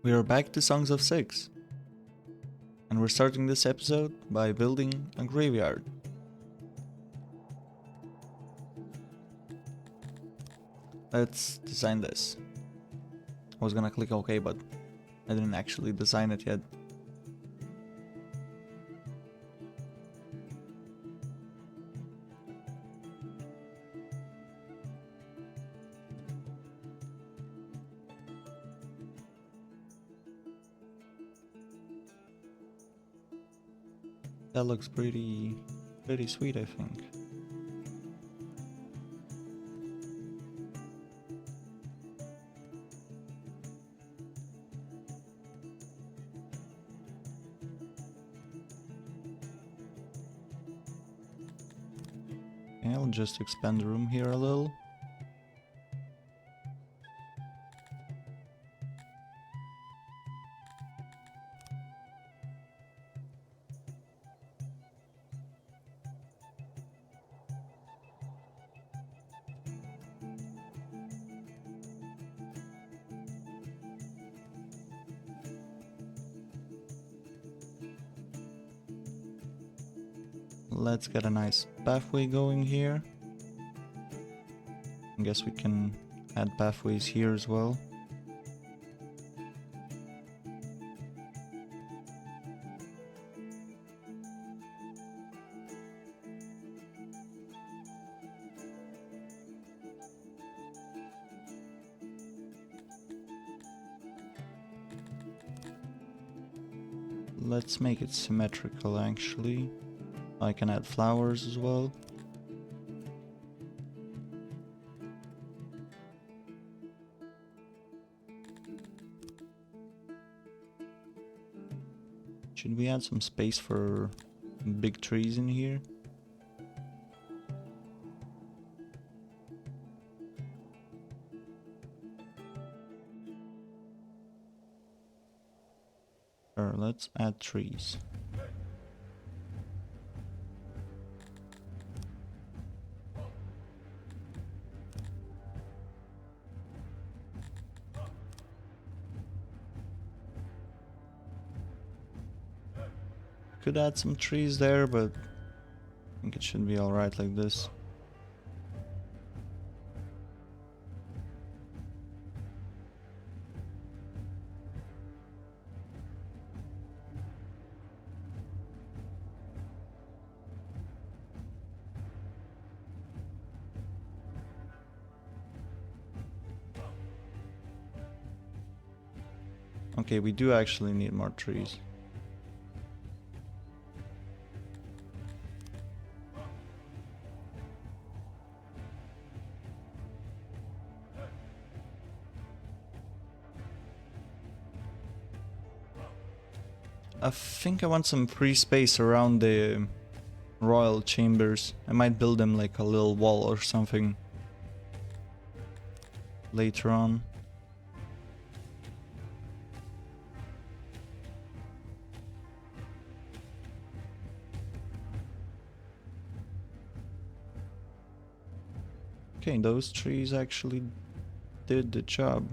We are back to Songs of Syx, and we're starting this episode by building a graveyard. Let's design this. I was gonna click OK, but I didn't actually design it yet. That looks pretty sweet, I think. Okay, I'll just expand the room here a little. Let's get a nice pathway going here. I guess we can add pathways here as well. Let's make it symmetrical actually. I can add flowers as well. Should we add some space for big trees in here? Sure, let's add trees. Could add some trees there, but I think it should be alright like this. Okay, we do actually need more trees. I think I want some free space around the royal chambers. I might build them like a little wall or something later on. Okay, those trees actually did the job.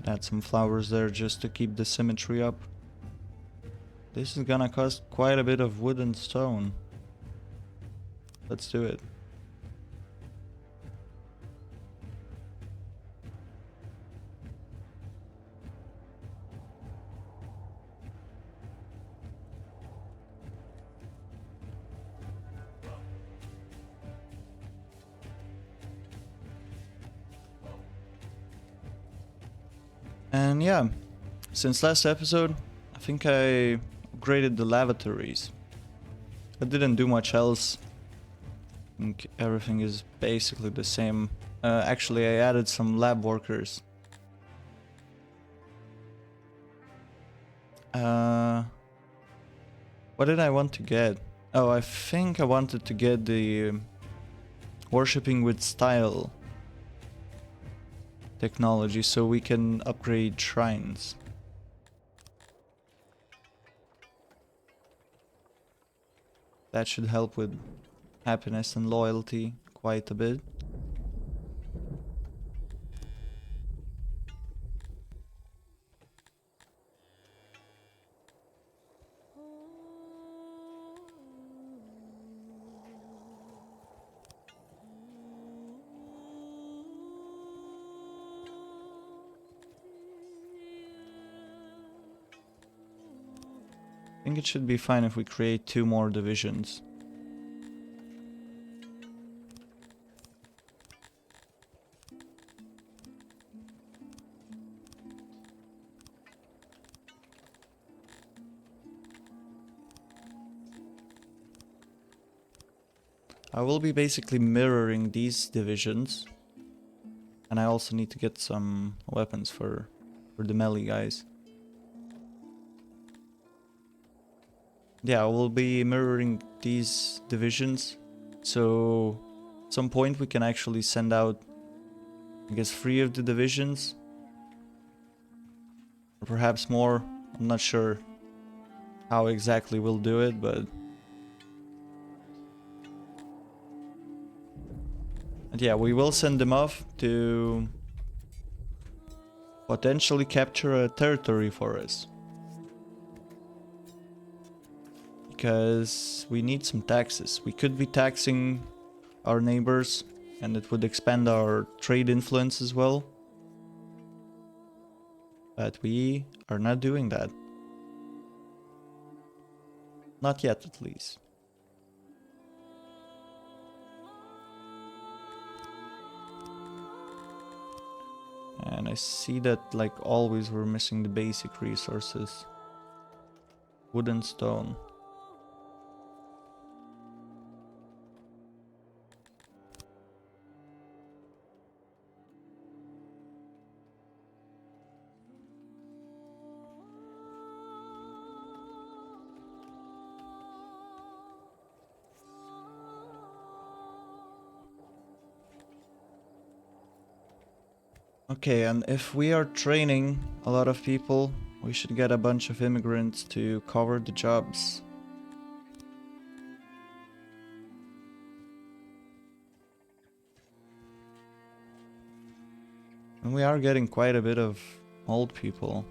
Add some flowers there just to keep the symmetry up. This is gonna cost quite a bit of wood and stone. Let's do it. And yeah, since last episode, I think I upgraded the lavatories. I didn't do much else. I think everything is basically the same. Actually, I added some lab workers. What did I want to get? Oh, I think I wanted to get the worshipping with style technology so we can upgrade shrines. That should help with happiness and loyalty quite a bit. I think it should be fine if we create 2 more divisions. I will be basically mirroring these divisions. And I also need to get some weapons for the melee guys. Yeah, I will be mirroring these divisions. So at some point we can actually send out, I guess, 3 of the divisions. Or perhaps more. I'm not sure how exactly we'll do it, but... And yeah, we will send them off to potentially capture a territory for us. Because we need some taxes. We could be taxing our neighbors, and it would expand our trade influence as well. But we are not doing that. Not yet, at least. And I see that, like always, we're missing the basic resources. Wood and stone. Okay, and if we are training a lot of people, we should get a bunch of immigrants to cover the jobs. And we are getting quite a bit of old people.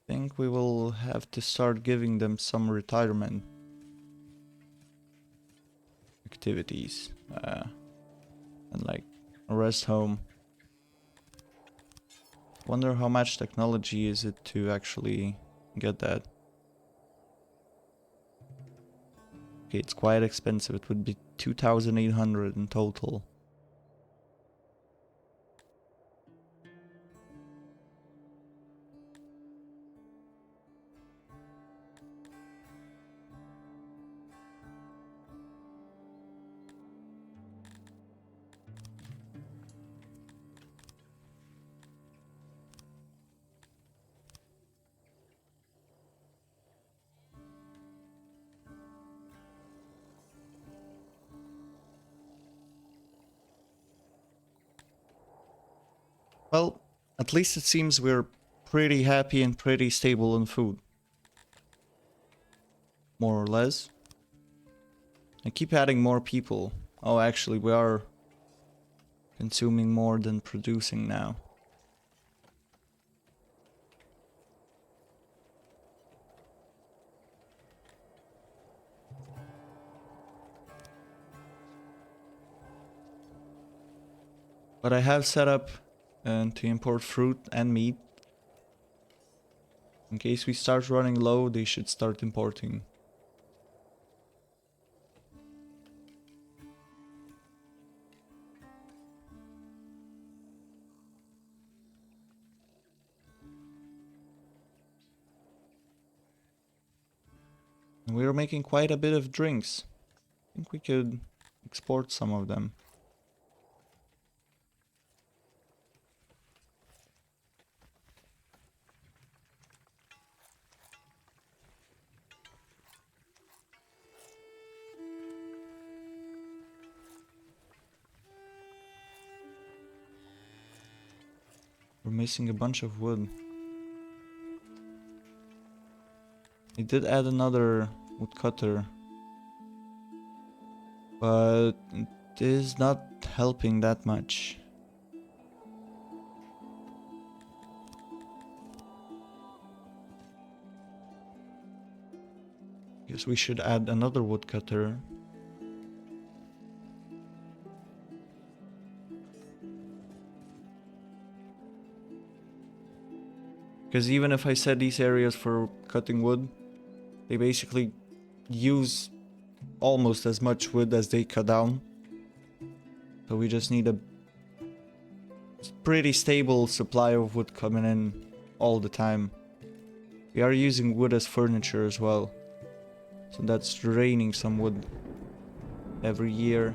I think we will have to start giving them some retirement activities. And like a rest home. Wonder how much technology is it to actually get that. Okay, it's quite expensive. It would be 2,800 in total. Well, at least it seems we're pretty happy and pretty stable on food. More or less. I keep adding more people. Oh, actually, we are consuming more than producing now. But I have set up to import fruit and meat. In case we start running low, they should start importing. And we are making quite a bit of drinks. I think we could export some of them. We're missing a bunch of wood. They did add another woodcutter, but it is not helping that much. Guess we should add another woodcutter. Because even if I set these areas for cutting wood, they basically use almost as much wood as they cut down. So we just need a pretty stable supply of wood coming in all the time. We are using wood as furniture as well. So that's draining some wood every year.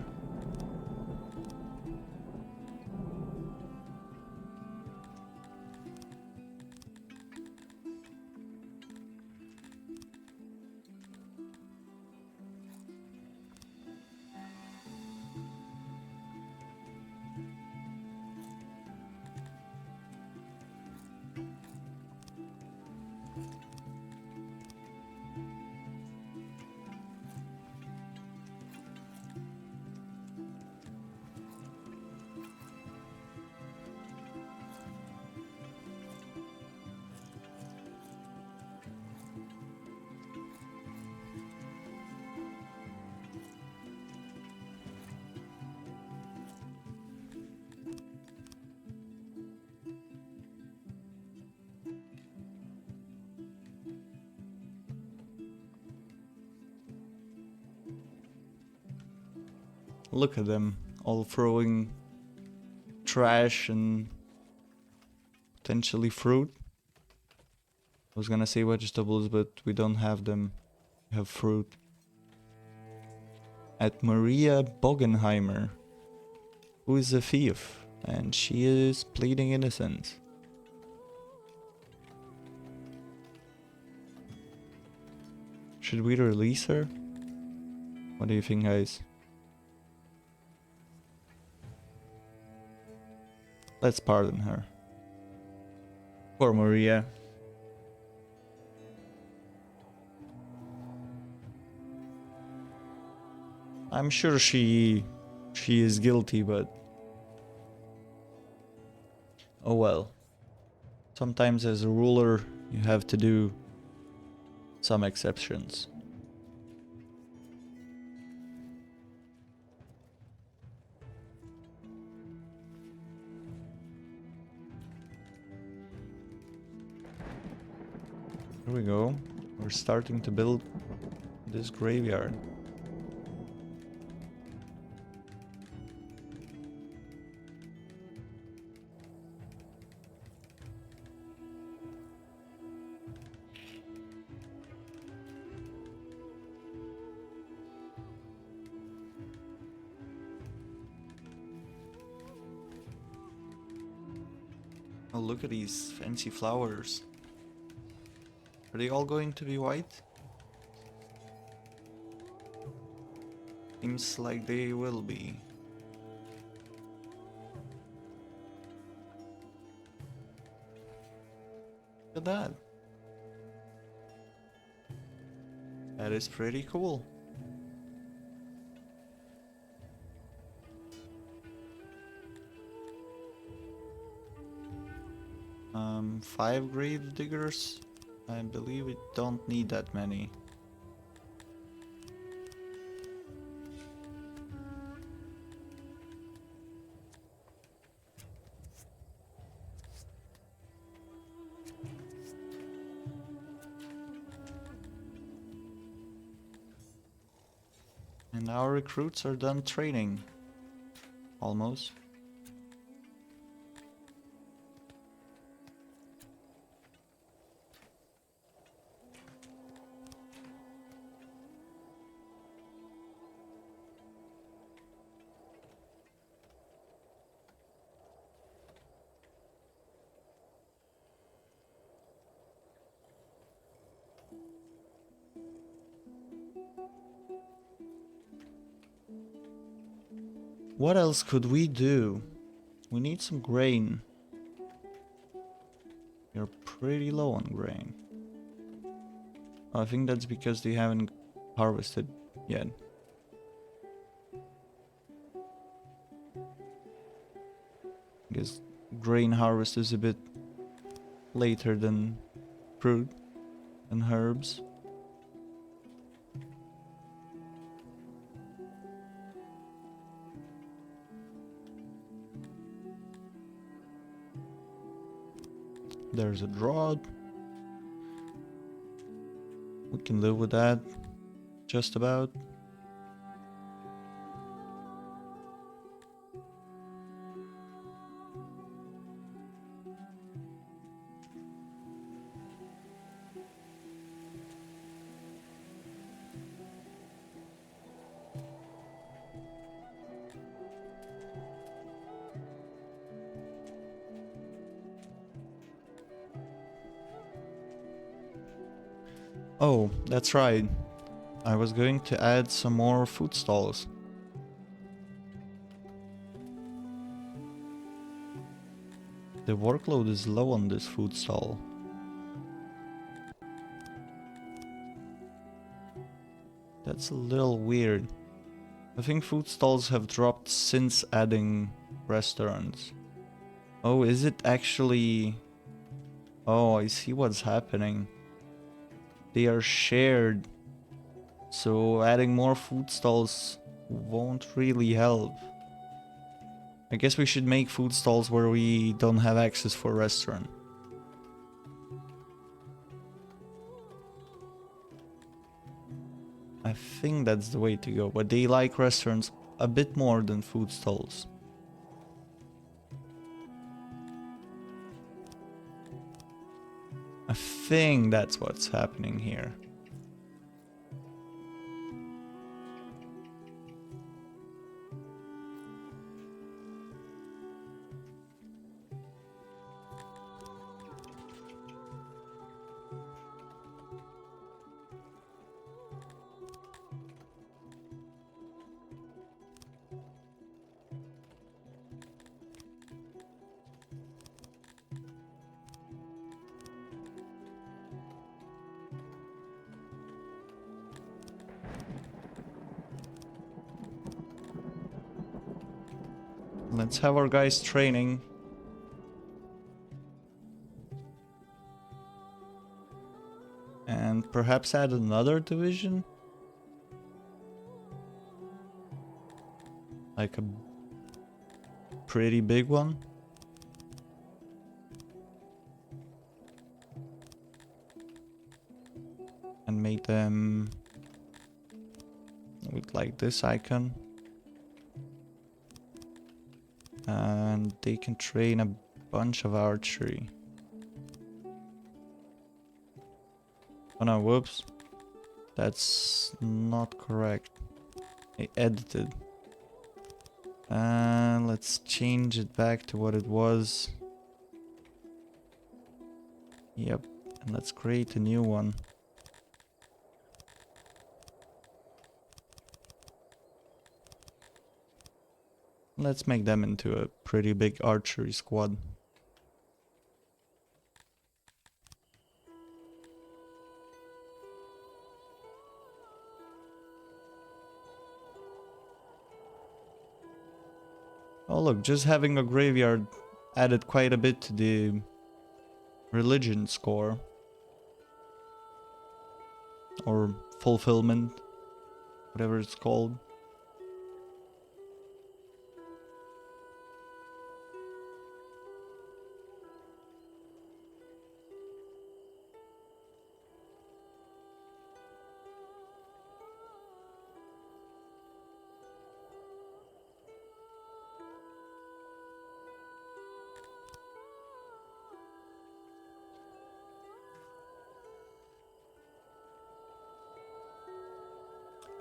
Look at them, all throwing trash and potentially fruit. I was gonna say vegetables, but we don't have them. We have fruit. At Maria Bogenheimer, who is a thief, and she is pleading innocence. Should we release her? What do you think, guys? Let's pardon her. Poor Maria. I'm sure she is guilty, but oh well. Sometimes as a ruler, you have to do some exceptions. Here we go. We're starting to build this graveyard. Oh, look at these fancy flowers. Are they all going to be white? Seems like they will be. Look at that. That is pretty cool. Five grave diggers. I believe we don't need that many. And our recruits are done training. Almost. What else could we do? We need some grain. You're pretty low on grain. I think that's because they haven't harvested yet. I guess grain harvest is a bit later than fruit and herbs. There's a drought. We can live with that, just about. Oh, that's right. I was going to add some more food stalls. The workload is low on this food stall. That's a little weird. I think food stalls have dropped since adding restaurants. Oh, is it actually... Oh, I see what's happening. They are shared. So adding more food stalls won't really help. I guess we should make food stalls where we don't have access for restaurant. I think that's the way to go, but they like restaurants a bit more than food stalls. I think that's what's happening here. Let's have our guys training. And perhaps add another division? Like a pretty big one? And make them with like this icon. And they can train a bunch of archery. Oh no, whoops. That's not correct. I edited. And let's change it back to what it was. Yep. And let's create a new one. Let's make them into a pretty big archery squad. Oh look, just having a graveyard added quite a bit to the religion score. Or fulfillment, whatever it's called.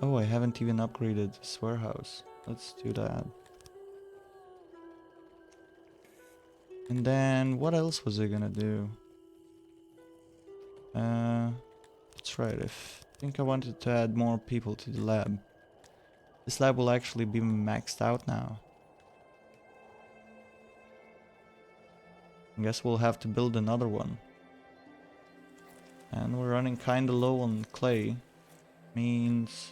Oh, I haven't even upgraded this warehouse. Let's do that. And then, what else was I gonna do? That's right, I think I wanted to add more people to the lab. This lab will actually be maxed out now. I guess we'll have to build another one. And we're running kinda low on clay. Means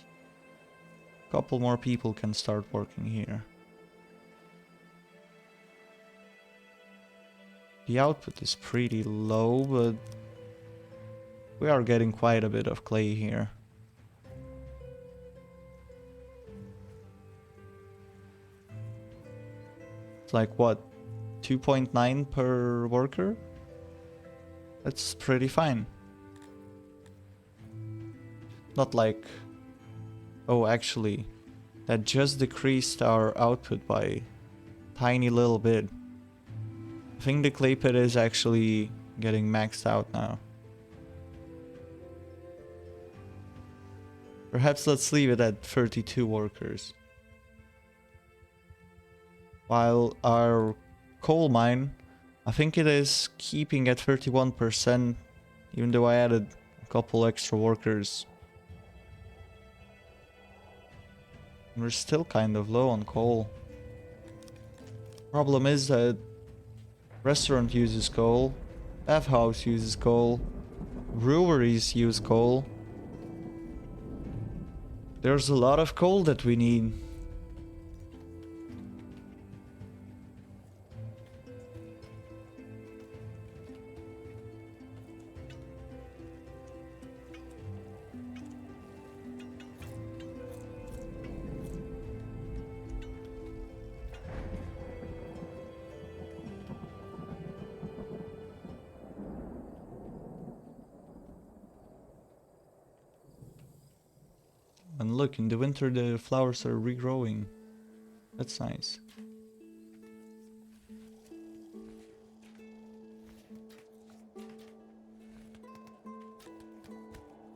a couple more people can start working here. The output is pretty low, but we are getting quite a bit of clay here. It's like what, 2.9 per worker? That's pretty fine. Not like... Oh, actually, that just decreased our output by a tiny little bit. I think the clay pit is actually getting maxed out now. Perhaps let's leave it at 32 workers. While our coal mine, I think it is keeping at 31%, even though I added a couple extra workers. We're still kind of low on coal. Problem is that restaurant uses coal, bathhouse uses coal, breweries use coal. There's a lot of coal that we need. And look, in the winter the flowers are regrowing. That's nice.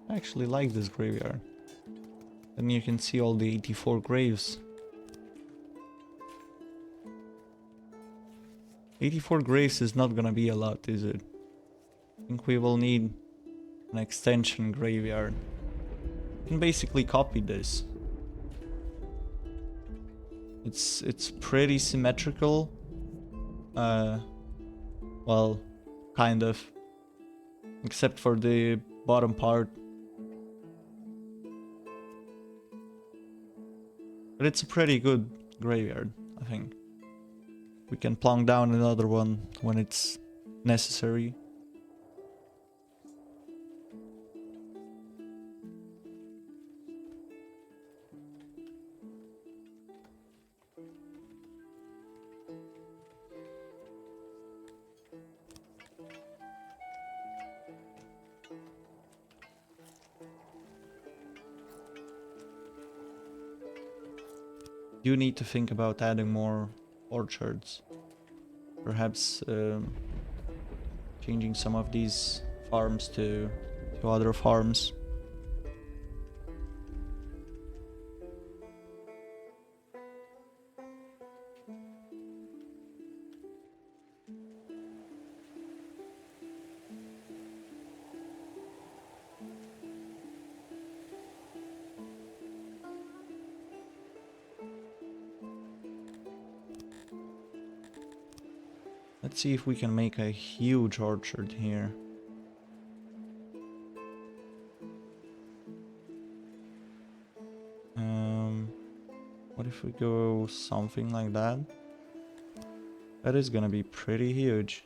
I actually like this graveyard. And you can see all the 84 graves. 84 graves is not gonna be a lot, is it? I think we will need an extension graveyard. You can basically copy this. It's pretty symmetrical. Well, kind of. Except for the bottom part. But it's a pretty good graveyard, I think. We can plonk down another one when it's necessary. You need to think about adding more orchards. Perhaps changing some of these farms to other farms. Let's see if we can make a huge orchard here. What if we go something like that? That is gonna be pretty huge.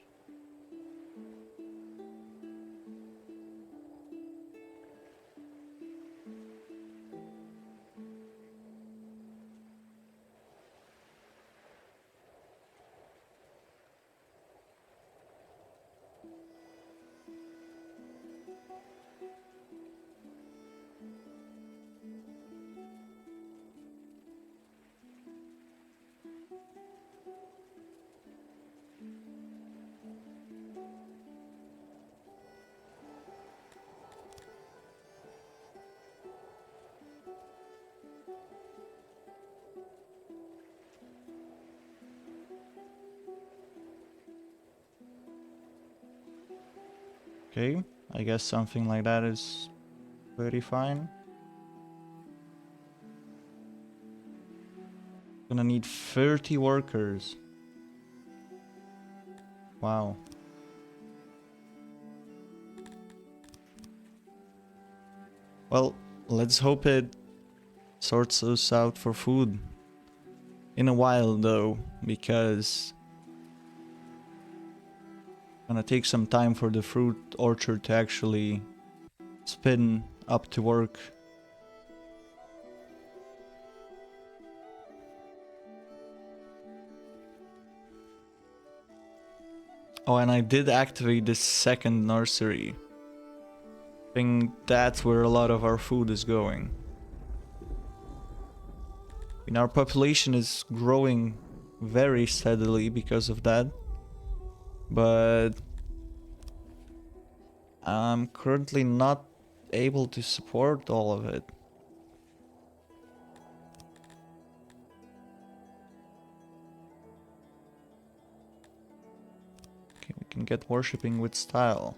Okay, I guess something like that is pretty fine. Gonna need 30 workers. Wow. Well, let's hope it sorts us out for food. In a while though, because it's gonna take some time for the fruit orchard to actually spin up to work. Oh, and I did activate this second nursery. I think that's where a lot of our food is going. I mean, our population is growing very steadily because of that. But I'm currently not able to support all of it. Okay, we can get worshipping with style.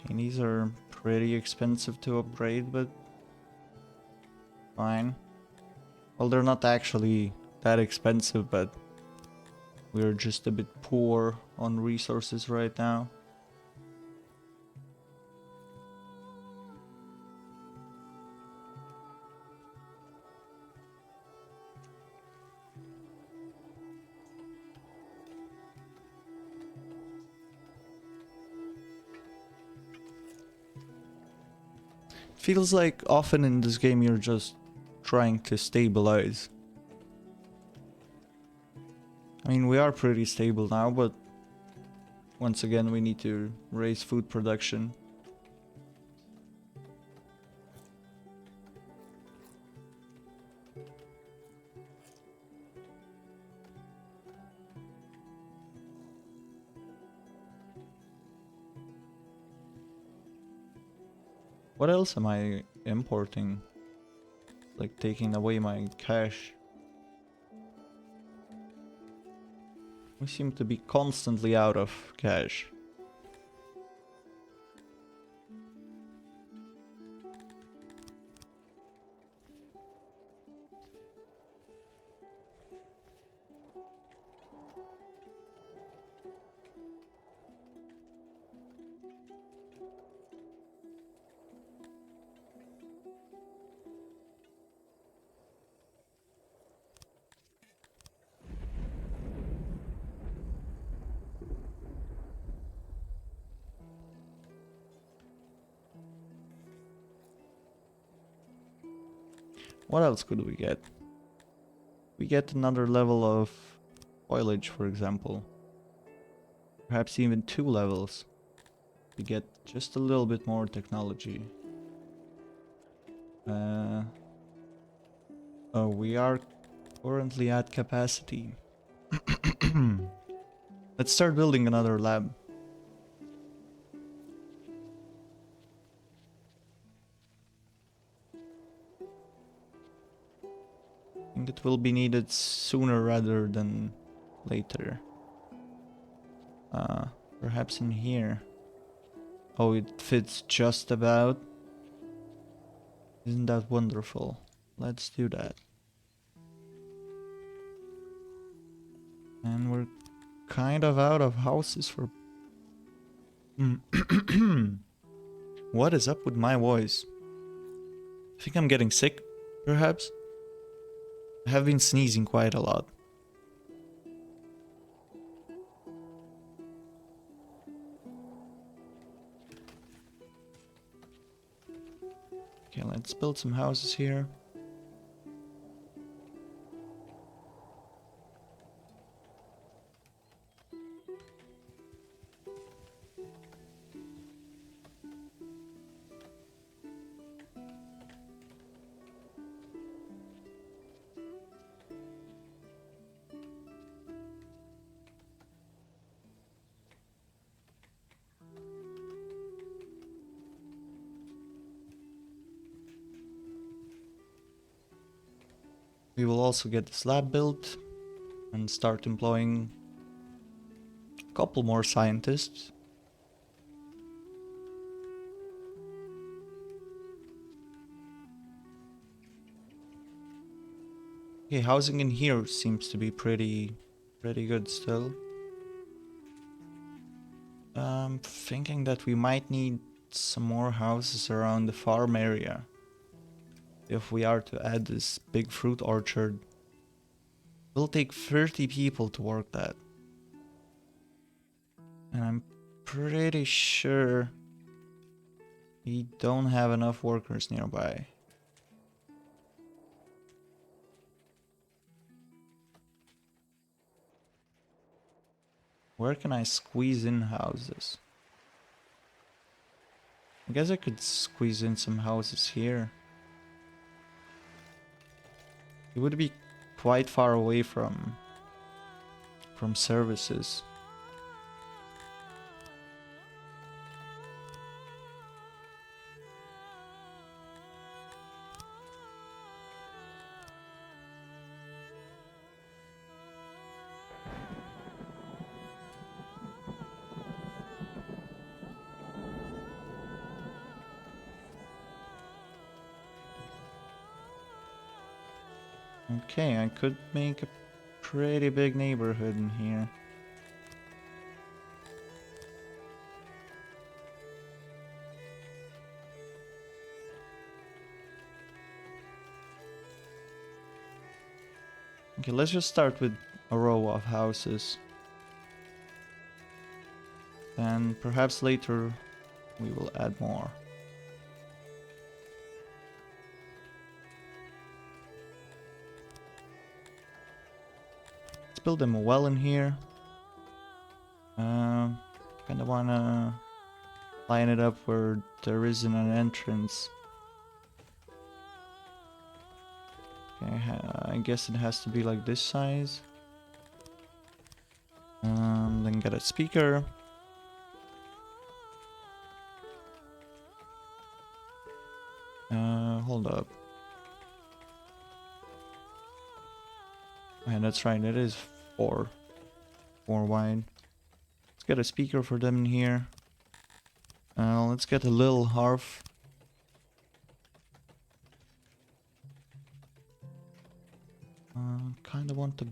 Okay, these are pretty expensive to upgrade, but fine. Well, they're not actually that expensive, but we're just a bit poor on resources right now. Feels like often in this game you're just trying to stabilize. I mean, we are pretty stable now, but once again we need to raise food production. What else am I importing? Like taking away my cash. We seem to be constantly out of cash. What else could we get? We get another level of foliage, for example. Perhaps even 2 levels. We get just a little bit more technology. Oh, we are currently at capacity. Let's start building another lab. I think it will be needed sooner rather than later. Perhaps in here. Oh, it fits just about. Isn't that wonderful? Let's do that. And we're kind of out of houses for... What is up with my voice? I think I'm getting sick, perhaps? I have been sneezing quite a lot. Okay, let's build some houses here. We will also get this lab built. and start employing a couple more scientists. Okay, housing in here seems to be pretty good still. I'm thinking that we might need some more houses around the farm area if we are to add this big fruit orchard. It'll take 30 people to work that. And I'm pretty sure we don't have enough workers nearby. Where can I squeeze in houses? I guess I could squeeze in some houses here. It would be quite far away from services. Okay, I could make a pretty big neighborhood in here. Okay, let's just start with a row of houses. And perhaps later we will add more. Let's build them well in here. Kind of wanna line it up where there isn't an entrance. Okay, I guess it has to be like this size. Then get a speaker. Hold up. And that's right, it is four wide. Let's get a speaker for them in here. Let's get a little hearth. Kind of want a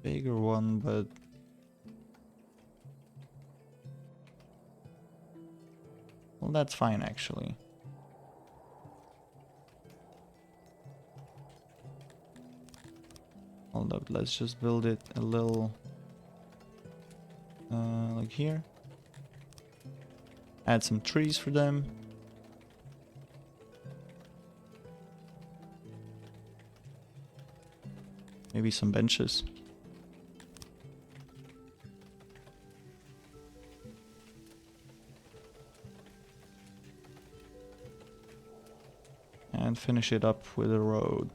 bigger one, but well, that's fine actually. Hold up, let's just build it a little like here. Add some trees for them. Maybe some benches. And finish it up with a road.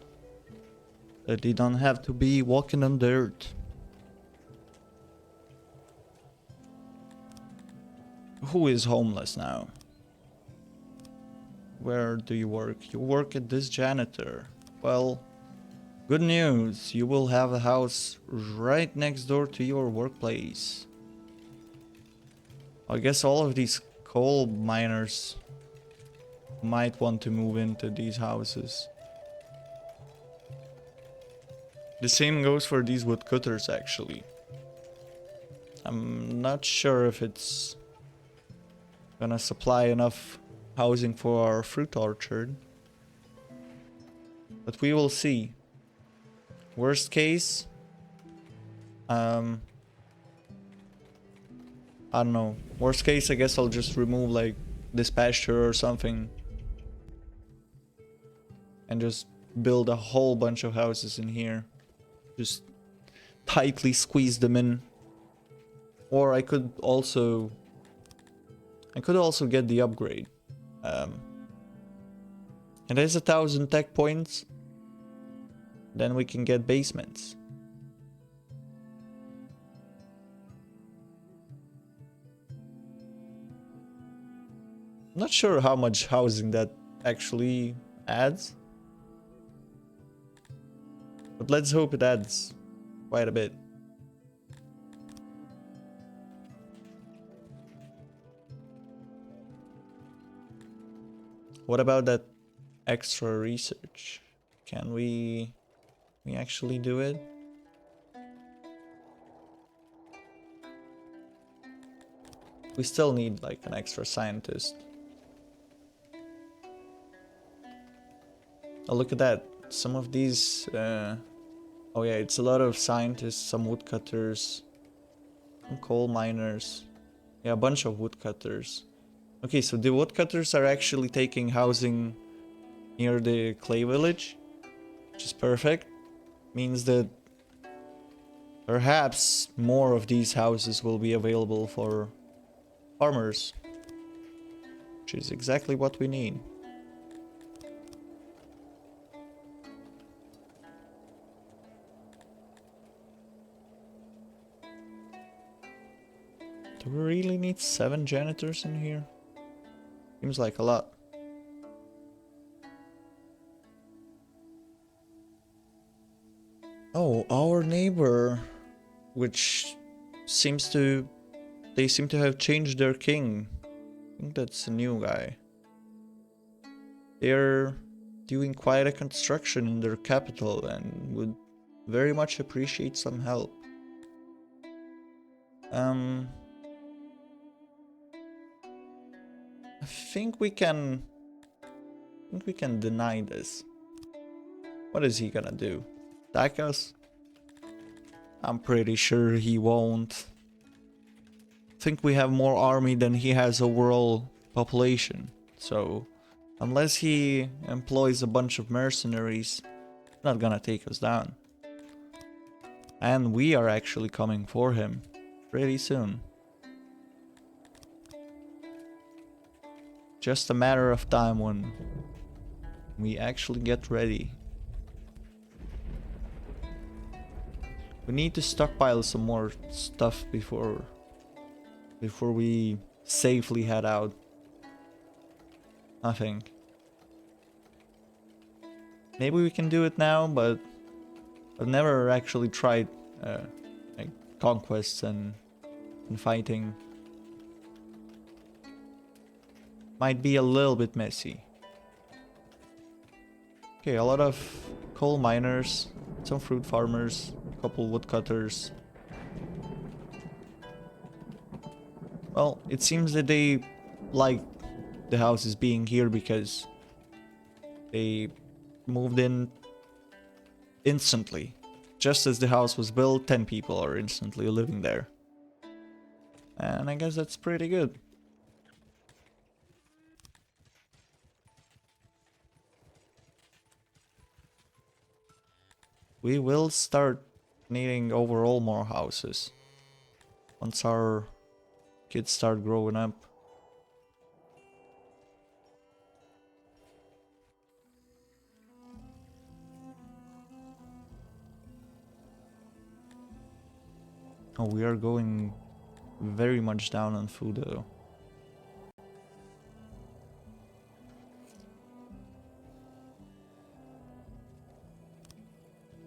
That they don't have to be walking on dirt. Who is homeless now? Where do you work? You work at this janitor. Well, good news. You will have a house right next door to your workplace. I guess all of these coal miners might want to move into these houses. The same goes for these woodcutters actually. I'm not sure if it's gonna supply enough housing for our fruit orchard, but we will see. Worst case, I don't know. Worst case, I guess I'll just remove like this pasture or something and just build a whole bunch of houses in here. Just tightly squeeze them in. Or I could also get the upgrade. It is 1,000 tech points. Then we can get basements. I'm not sure how much housing that actually adds. But let's hope it adds quite a bit. What about that extra research? Can we actually do it? We still need like an extra scientist. Oh, look at that. Some of these oh yeah, it's a lot of scientists, some woodcutters, some coal miners. Yeah, a bunch of woodcutters. Okay, so the woodcutters are actually taking housing near the clay village, which is perfect. Means that perhaps more of these houses will be available for farmers, which is exactly what we need. Do we really need 7 janitors in here? Seems like a lot. Oh, our neighbor, which seems to... They seem to have changed their king. I think that's a new guy. They're doing quite a construction in their capital and would very much appreciate some help. I think we can deny this. What is he gonna do? Attack us? I'm pretty sure he won't. I think we have more army than he has overall population. So, unless he employs a bunch of mercenaries, he's not gonna take us down. And we are actually coming for him pretty soon. Just a matter of time when we actually get ready. We need to stockpile some more stuff before we safely head out, I think. Maybe we can do it now, but I've never actually tried like conquests and fighting. Might be a little bit messy. Okay, a lot of coal miners, some fruit farmers, a couple woodcutters. Well, it seems that they like the houses being here because they moved in instantly. Just as the house was built, 10 people are instantly living there. And I guess that's pretty good. We will start needing overall more houses once our kids start growing up. Oh, we are going very much down on food though.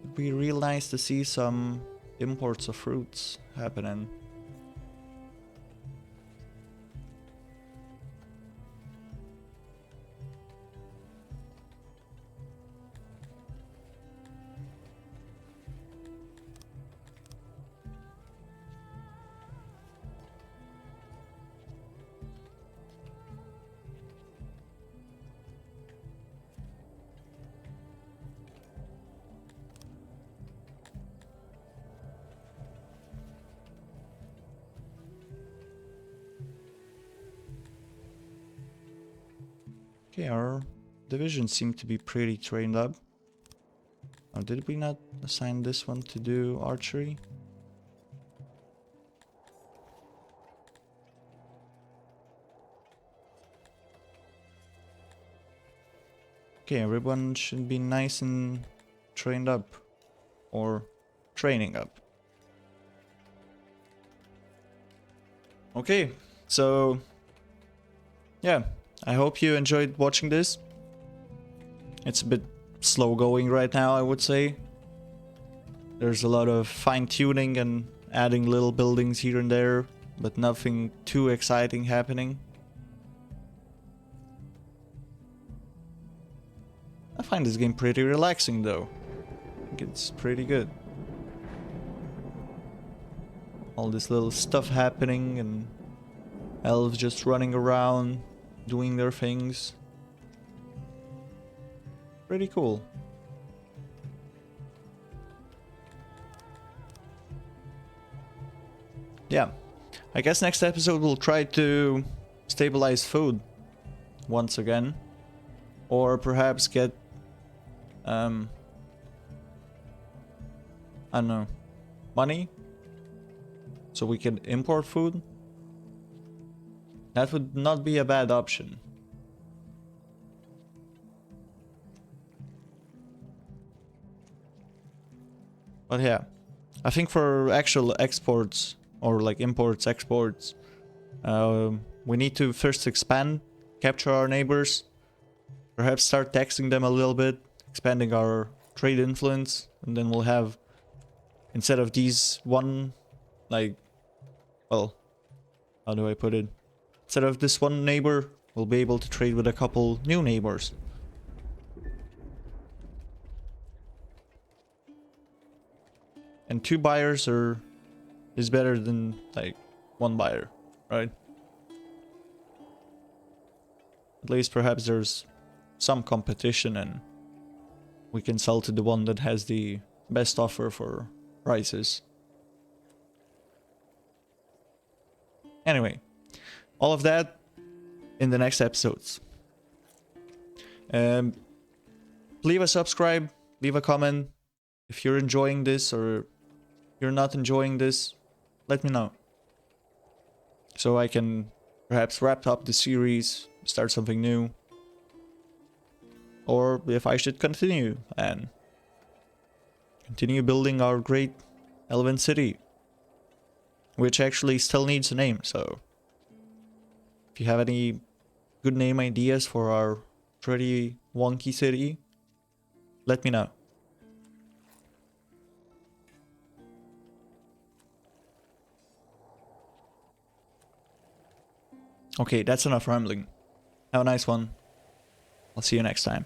It'd be real nice to see some imports of fruits happening. Okay, our division seemed to be pretty trained up. Or did we not assign this one to do archery? Okay, everyone should be nice and trained up. Or training up. Okay, so yeah, I hope you enjoyed watching this. It's a bit slow going right now, I would say. There's a lot of fine-tuning and adding little buildings here and there, but nothing too exciting happening. I find this game pretty relaxing though. I think it's pretty good. All this little stuff happening and elves just running around, doing their things. Pretty cool. Yeah, I guess next episode we'll try to stabilize food once again. Or perhaps get, I don't know, money? So we can import food? That would not be a bad option. But yeah, I think for actual exports, or like imports, exports, we need to first expand, capture our neighbors, perhaps start taxing them a little bit, expanding our trade influence, and then we'll have, instead of these one, like, well, how do I put it? Instead of this one neighbor, we'll be able to trade with a couple new neighbors. And 2 buyers is better than like 1 buyer, right? At least perhaps there's some competition and we can sell to the one that has the best offer for prices. Anyway, all of that in the next episodes. Leave a subscribe, leave a comment. If you're enjoying this or you're not enjoying this, let me know. So I can perhaps wrap up the series, start something new. Or if I should continue and continue building our great elven city. Which actually still needs a name, so if you have any good name ideas for our pretty wonky city, let me know. Okay, that's enough rambling. Have a nice one. I'll see you next time.